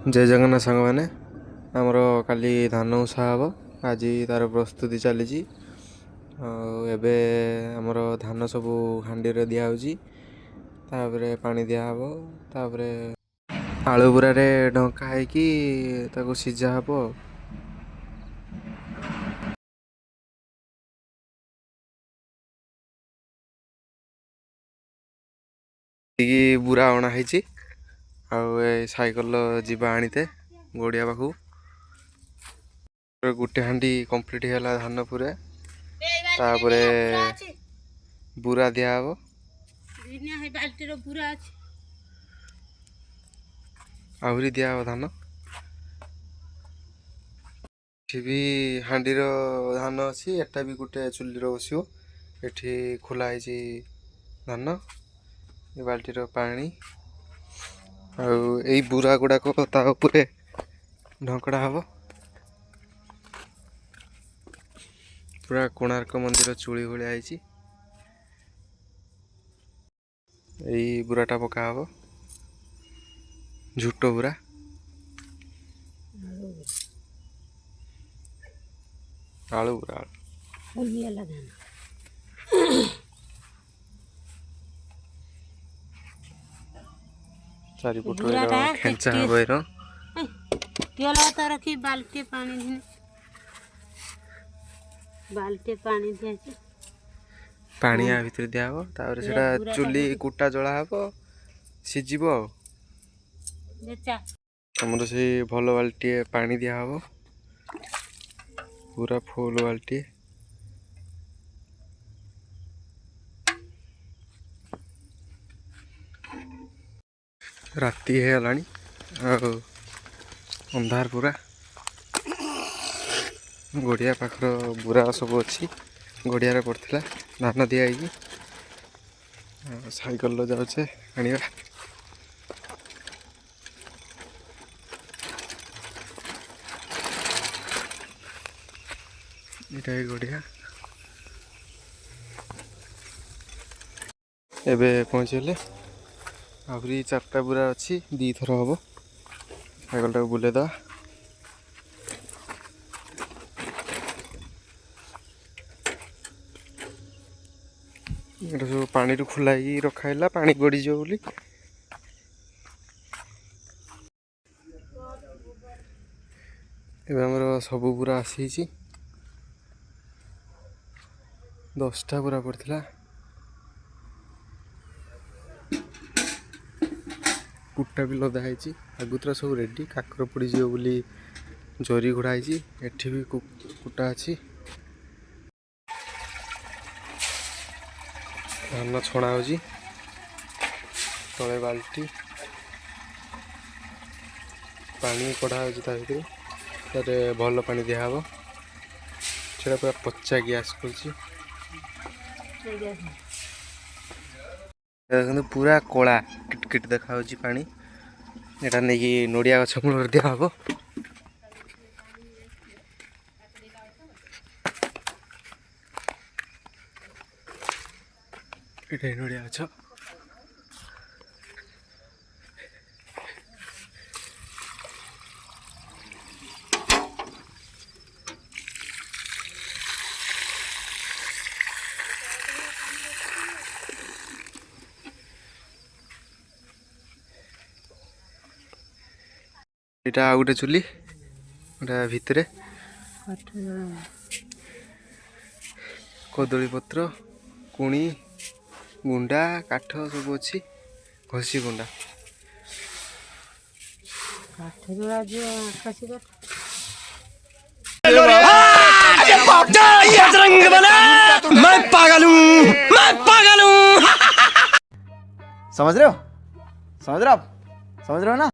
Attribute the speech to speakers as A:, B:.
A: जय जगन्नाथ सांग मैंने आमर काली धान उषा हम आज तार प्रस्तुति चली एबे आमर धान सब हांडी रे दिया तापरे पानी दिया हबो तापरे आलू बुरा रे ढंका है कि ताको सिझा हबो। बुरा अणा है साइकल जीवा आनीते गोड़िया पाखु गोटे हांडी कंप्लीट है धान पूरे तापरे बुरा दिया हबो आहरी दिया हबो धान भी हांडी धान अच्छी एटा भी गोटे चुली बसो एठी खोला है धान ये बाल्टी पानी आई बुरा गुड़ाक ताऊपर ढंकड़ा हम पूरा कोणार्क मंदिर चूड़ी भाया यही बुराटा पका हम झूठ बुरा आलू बुरा चारिपट खेचा हम
B: रखी बाल्टी पानी दिया
A: पानी आ भितर दिया हम तापर सेटा चुली कुटा जला हम सीझब आमर से भल बाल्टी पानी दिया हम पूरा फुल बाल्टी राति है गलानी अंधार पूरा गड़िया पाखर बुरा सब अच्छी गड़िया पड़ता धान दिखाई साइकल जाऊे आने ये गड़िया एबे पहुँचले आहरी चार्टा बुरा अच्छी दी थर हम साइकल टाक बुलेद सब पानी खोला रखाला पानी गड़ीज बोली एमर सब पूरा आसी 10टा पूरा पड़ता कुटा भी लदा आगुतरा सब रेडी काकर पड़ज बोली जरी घोड़ाई एठी भी कुटा अच्छी धान छणा हो तले बाल्टी पानी कढ़ा हो भल पानी दिहब से पूरा पचा गैस कर पूरा कला किटकिट देखा पानी यहाँ नहीं नड़िया गछ मूल दिहब ये नड़िया गछ यहाँ आ गए चुली भितर कदली पत्र कुणी गुंडा काठ सब अच्छी घसी गुंडा
C: मैं पागल हूँ समझ रहे हो ना